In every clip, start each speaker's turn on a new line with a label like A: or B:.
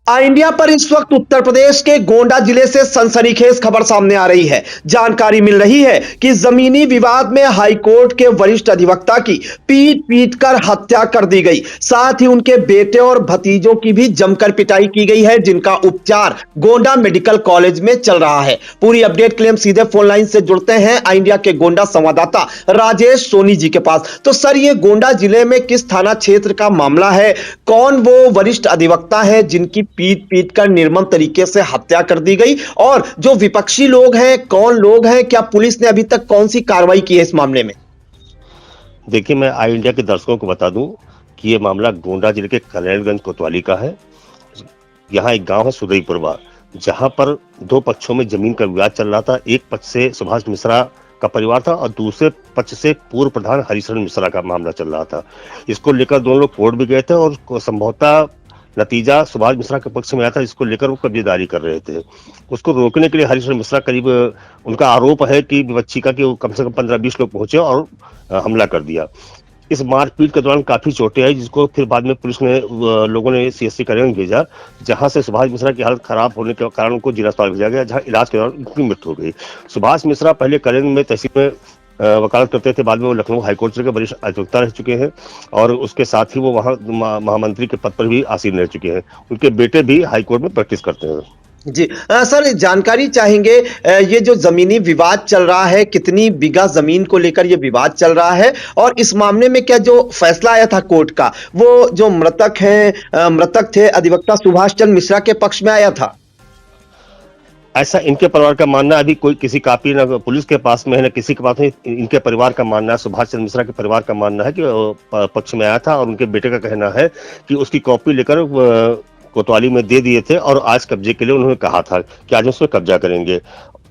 A: India पर इस वक्त उत्तर प्रदेश के गोंडा जिले से सनसनीखेज खबर सामने आ रही है। जानकारी मिल रही है कि जमीनी विवाद में हाईकोर्ट के वरिष्ठ अधिवक्ता की पीट पीट कर हत्या कर दी गई। साथ ही उनके बेटे और भतीजों की भी जमकर पिटाई की गई है, जिनका उपचार गोंडा मेडिकल कॉलेज में चल रहा है। पूरी अपडेट के लिए हम सीधे फोन लाइन से जुड़ते हैं इंडिया के गोंडा संवाददाता राजेश सोनी जी के पास। तो सर, ये गोंडा जिले में किस थाना क्षेत्र का मामला है? कौन वो वरिष्ठ अधिवक्ता है जिनकी पीट पीट कर निर्मम तरीके से हत्या कर दी गई, और जो विपक्षी लोग हैं कौन लोग हैं? क्या पुलिस ने अभी तक कौन सी कार्रवाई की है इस मामले में?
B: देखिए, मैं आई इंडिया के दर्शकों को बता दूं कि ये मामला गोंडा जिले के कनेरगंज कोतवाली का है। यहाँ एक गांव है सुदईपुरवा, जहां पर दो पक्षों में जमीन का विवाद चल रहा था। एक पक्ष से सुभाष मिश्रा का परिवार था और दूसरे पक्ष से पूर्व प्रधान हरिशरण मिश्रा का मामला चल रहा था। इसको लेकर दोनों लोग कोर्ट भी गए थे और संभवतः नतीजा सुभाष मिश्रा के पक्ष में आया था। इसको लेकर वो कब्जेदारी कर रहे थे। उसको रोकने के लिए हरिशरण मिश्रा करीब, उनका आरोप है कि विपक्षी का कि कम से कम 15-20 लोग पहुंचे और हमला कर दिया। इस मारपीट के दौरान काफी चोटें आई, जिसको फिर बाद में पुलिस ने, लोगों ने सीएससी करेंगे भेजा, जहां से सुभाष मिश्रा की हालत खराब होने के कारण उनको जिला अस्पताल भेजा गया, जहां इलाज के दौरान उनकी मृत्यु हो गई। सुभाष मिश्रा पहले करेंग में तहसील में वकालत करते थे, बाद में वो लखनऊ हाईकोर्ट के वरिष्ठ अधिवक्ता रह चुके हैं और उसके साथ ही वो वहां महामंत्री के पद पर भी आसीन रह चुके हैं। उनके बेटे भी हाईकोर्ट में प्रैक्टिस करते हैं।
A: जी सर, जानकारी चाहेंगे, ये जो जमीनी विवाद चल रहा है, कितनी बीघा जमीन को लेकर ये विवाद चल रहा है, और इस मामले में क्या जो फैसला आया था कोर्ट का, वो जो मृतक थे अधिवक्ता सुभाष चंद्र मिश्रा के पक्ष में आया था?
B: ऐसा इनके परिवार का मानना है। अभी कोई किसी कॉपी ना पुलिस के पास में है ना किसी के पास में। इनके परिवार का मानना है, सुभाष चंद्र मिश्रा के परिवार का मानना है कि पक्ष में आया था और उनके बेटे का कहना है कि उसकी कॉपी लेकर कोतवाली में दे दिए थे और आज कब्जे के लिए उन्होंने कहा था कि आज उसमें कब्जा करेंगे।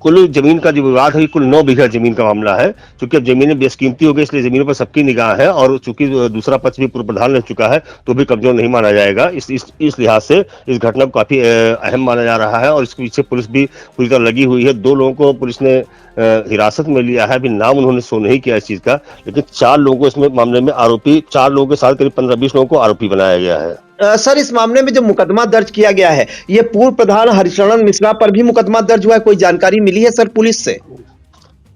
B: कुल जमीन का जो विवाद है, कुल 9 बीघा जमीन का मामला है। चूंकि अब जमीनें बेशकीमती हो गई, इसलिए जमीनों पर सबकी निगाह है और चूंकि दूसरा पक्ष भी पूर्व प्रधान रह चुका है तो भी कब्जा नहीं माना जाएगा। इस लिहाज से इस घटना को काफी अहम माना जा रहा है और इसके पीछे पुलिस भी पूरी तरह लगी हुई है। 2 लोगों को पुलिस ने हिरासत में लिया है। अभी नाम उन्होंने शो नहीं किया इस चीज का, लेकिन 4 लोगों इसमें मामले में आरोपी, 4 लोगों के साथ करीब 15-20 लोगों को आरोपी बनाया गया है।
A: सर, इस मामले में जो मुकदमा दर्ज किया गया है, ये पूर्व प्रधान हरिशरण मिश्रा पर भी मुकदमा दर्ज हुआ है? कोई जानकारी मिली है सर पुलिस से?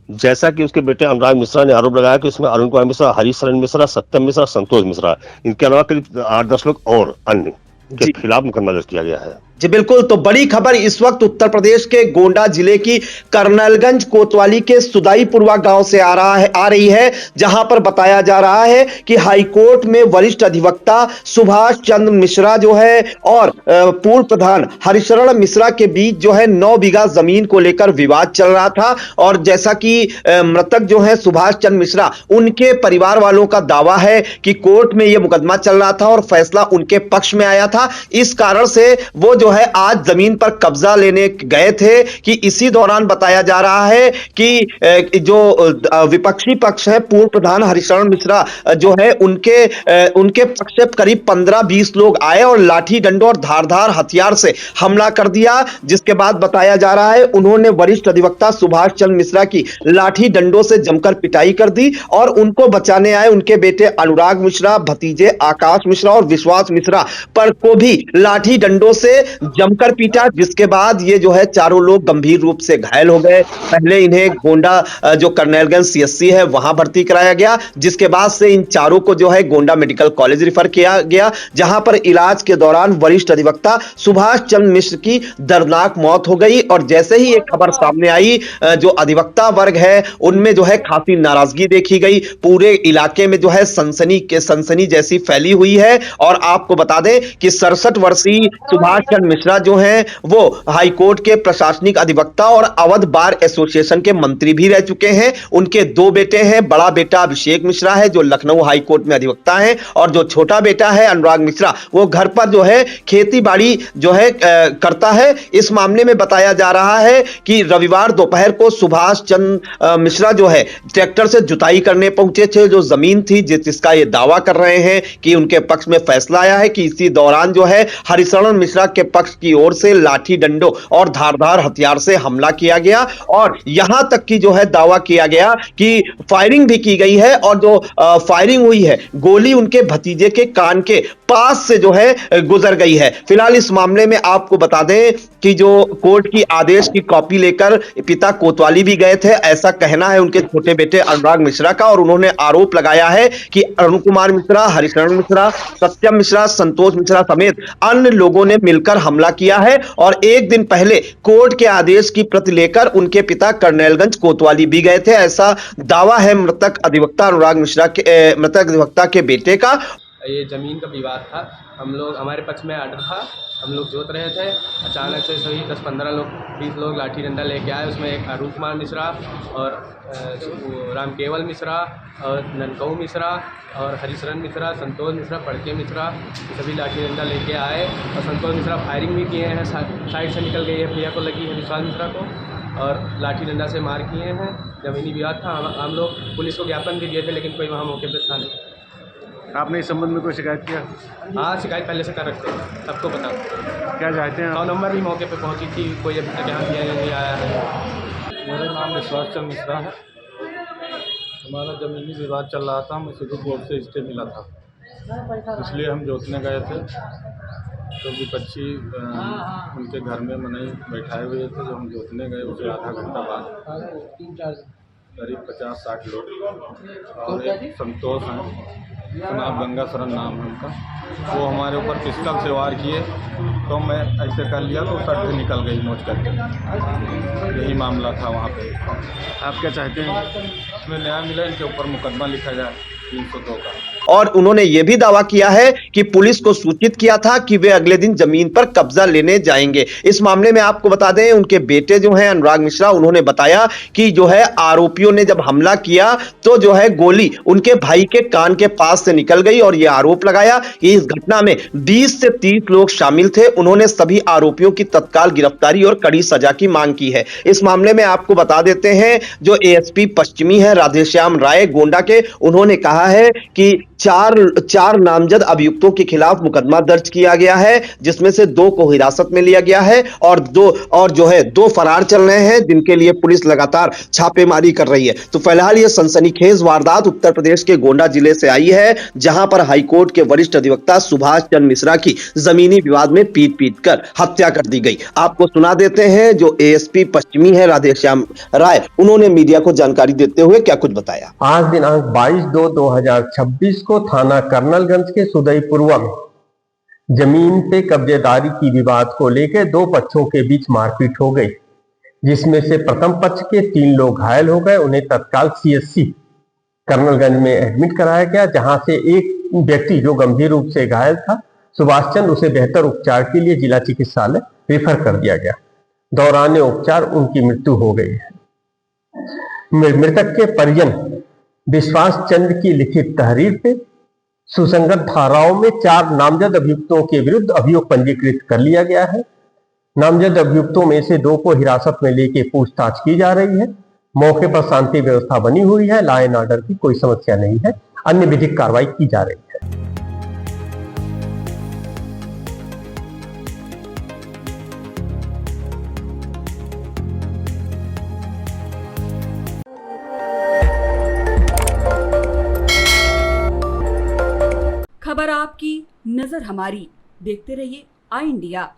B: जैसा कि उसके बेटे अनुराग मिश्रा ने आरोप लगाया कि उसमें अरुण कुमार मिश्रा, हरिशरण मिश्रा, सत्यम मिश्रा, संतोष मिश्रा, इनके अलावा करीब 8-10 लोग और अन्य के खिलाफ मुकदमा दर्ज किया गया है।
A: जी बिल्कुल। तो बड़ी खबर इस वक्त उत्तर प्रदेश के गोंडा जिले की कर्नलगंज कोतवाली के सुदाईपुरवा गांव से आ रही है, जहां पर बताया जा रहा है कि हाईकोर्ट में वरिष्ठ अधिवक्ता सुभाष चंद्र मिश्रा जो है और पूर्व प्रधान हरिशरण मिश्रा के बीच जो है 9 बीघा जमीन को लेकर विवाद चल रहा था। और जैसा कि मृतक जो है सुभाष चंद्र मिश्रा, उनके परिवार वालों का दावा है कि कोर्ट में यह मुकदमा चल रहा था और फैसला उनके पक्ष में आया था। इस कारण से वो जो है आज जमीन पर कब्जा लेने गए थे कि इसी दौरान बताया जा रहा है कि जो विपक्षी पक्ष है, पूर्व प्रधान हरिशरण मिश्रा जो है, उनके पक्ष से करीब 15-20 लोग आए और लाठी डंडों और धारदार हथियार से हमला कर दिया। जिसके बाद बताया जा रहा है उन्होंने वरिष्ठ अधिवक्ता सुभाष चंद्र मिश्रा की लाठी डंडों से जमकर पिटाई कर दी और उनको बचाने आए उनके बेटे अनुराग मिश्रा, भतीजे आकाश मिश्रा और विश्वास मिश्रा पर को भी लाठी डंडों से जमकर पीटा। जिसके बाद ये जो है चारों लोग गंभीर रूप से घायल हो गए। पहले इन्हें गोंडा जो कर्नलगंज सीएससी है वहां भर्ती कराया गया, जिसके बाद से इन चारों को जो है गोंडा मेडिकल कॉलेज रिफर किया गया, जहां पर इलाज के दौरान वरिष्ठ अधिवक्ता सुभाष चंद्र मिश्र की दर्दनाक मौत हो गई। और जैसे ही एक खबर सामने आई, जो अधिवक्ता वर्ग है उनमें जो है खासी नाराजगी देखी गई। पूरे इलाके में जो है सनसनी जैसी फैली हुई है। और आपको बता दें कि 67 वर्षीय सुभाष चंद्र मिश्रा जो हैं वो हाईकोर्ट के प्रशासनिक अधिवक्ता और अवध बार एसोसिएशन के मंत्री भी रह चुके हैं। उनके 2 बेटे हैं। बड़ा बेटा अभिषेक मिश्रा है जो लखनऊ हाईकोर्ट में अधिवक्ता है, और जो छोटा बेटा है अनुराग मिश्रा, वो घर पर जो है खेती बाड़ी जो है करता है। इस मामले में बताया जा रहा है कि रविवार दोपहर को सुभाष चंद्र मिश्रा जो है ट्रैक्टर से जुताई करने पहुंचे थे। जो जमीन थी जिसका ये दावा कर रहे हैं कि उनके पक्ष में फैसला आया है कि इसी दौरान जो है हरिशरण मिश्रा के विपक्ष की ओर से लाठी डंडों और धारदार हथियार से हमला किया गया और यहां तक कि जो है दावा किया गया कि फायरिंग भी की गई है और जो फायरिंग हुई है गोली उनके भतीजे के कान के पास से जो है गुजर गई है। फिलहाल इस मामले में आपको बता दें कि जो कोर्ट की आदेश की कॉपी लेकर पिता कोतवाली भी गए थे, ऐसा कहना है उनके छोटे बेटे अनुराग मिश्रा का और उन्होंने आरोप लगाया है कि अरुण कुमार मिश्रा, हरिशरण मिश्रा, सत्यम मिश्रा, संतोष मिश्रा समेत अन्य लोगों ने मिलकर हमला किया है और एक दिन पहले कोर्ट के आदेश की प्रति लेकर उनके पिता कर्नैलगंज कोतवाली भी गए थे, ऐसा दावा है मृतक अधिवक्ता अनुराग मिश्रा के मृतक अधिवक्ता के बेटे का।
C: ये ज़मीन का विवाद था, हम लोग हमारे पक्ष में आर्डर था, हम लोग जोत रहे थे, अचानक से सभी 10-15 लोग 20 लोग लाठी डंडा लेके आए। उसमें एक अरुण कुमार मिश्रा और रामकेवल मिश्रा और ननकऊ मिश्रा और हरिशरण मिश्रा, संतोष मिश्रा, पड़के मिश्रा, सभी लाठी डंडा लेके आए और संतोष मिश्रा फायरिंग भी किए हैं, साइड से निकल गई है, भैया को लगी है विशाल मिश्रा को और लाठी डंडा से मार किए हैं। ज़मीनी विवाद था, हम लोग पुलिस को ज्ञापन भी दिए थे लेकिन कोई वहाँ मौके पर था नहीं।
D: आपने इस संबंध में कोई शिकायत किया?
C: हाँ, शिकायत पहले से कर रखते हैं, सबको पता।
D: क्या चाहते हैं
C: 100 नंबर भी मौके पे पहुंची थी, कोई अभी तक यहाँ नहीं आया है।
E: मेरा नाम विश्वास चंद्र मिश्रा है। हमारा ज़मीनी विवाद चल रहा था, हमें सिविल कोर्ट से स्टे मिला था, इसलिए हम जोतने गए थे। तो विपक्षी उनके घर में मनाई बैठाए हुए थे, जो हम जोतने गए उससे आधा घंटा बाद करीब 50-60 लोग और एक संतोष हैं, नाम गंगा शरण नाम है उनका, वो हमारे ऊपर पिस्टल से वार किए तो मैं ऐसे कर लिया तो सट से निकल गई नोच करके। यही मामला था वहाँ पे।
D: आप क्या चाहते हैं?
E: इसमें न्याय मिला, इनके ऊपर मुकदमा लिखा जाए 302 का।
A: और उन्होंने यह भी दावा किया है कि पुलिस को सूचित किया था कि वे अगले दिन जमीन पर कब्जा लेने जाएंगे। इस मामले में आपको बता दें उनके बेटे जो हैं अनुराग मिश्रा, उन्होंने बताया कि जो है आरोपियों ने जब हमला किया तो जो है गोली उनके भाई के कान के पास से निकल गई और यह आरोप लगाया कि इस घटना में 20 से 30 लोग शामिल थे। उन्होंने सभी आरोपियों की तत्काल गिरफ्तारी और कड़ी सजा की मांग की है। इस मामले में आपको बता देते हैं जो एएसपी पश्चिमी है राधेश्याम राय गोंडा के, उन्होंने कहा है कि चार नामजद अभियुक्तों के खिलाफ मुकदमा दर्ज किया गया है, जिसमें से 2 को हिरासत में लिया गया है और दो फरार चल रहे हैं, जिनके लिए पुलिस लगातार छापेमारी कर रही है। तो फिलहाल यह सनसनीखेज वारदात उत्तर प्रदेश के गोंडा जिले से आई है, जहां पर हाईकोर्ट के वरिष्ठ अधिवक्ता सुभाष चंद्र मिश्रा की जमीनी विवाद में पीट कर हत्या कर दी गई। आपको सुना देते हैं जो एएसपी पश्चिमी है राधेश्याम राय, उन्होंने मीडिया को जानकारी देते हुए क्या कुछ बताया।
F: आज दिनांक 22/2/2026 को थाना कर्नलगंज के सुदयपुरवा में जमीन पे कब्जेदारी की विवाद को लेकर 2 पक्षों के बीच मारपीट हो गई, जिसमें से प्रथम पक्ष के 3 लोग घायल हो गए। उन्हें तत्काल सीएचसी कर्नलगंज में एडमिट कराया गया, जहां से एक व्यक्ति जो गंभीर रूप से घायल था सुभाष चंद्र, उसे बेहतर उपचार के लिए जिला चिकित्सालय रेफर कर दिया गया। दौरान उपचार उनकी मृत्यु हो गई है। मृतक के परिजन विश्वास चंद्र की लिखित तहरीर पे सुसंगत धाराओं में 4 नामजद अभियुक्तों के विरुद्ध अभियोग पंजीकृत कर लिया गया है। नामजद अभियुक्तों में से 2 को हिरासत में लेके पूछताछ की जा रही है। मौके पर शांति व्यवस्था बनी हुई है, लॉ एंड ऑर्डर की कोई समस्या नहीं है। अन्य विधिक कार्रवाई की जा रही है।
G: खबर आपकी, नजर हमारी। देखते रहिए आई इंडिया।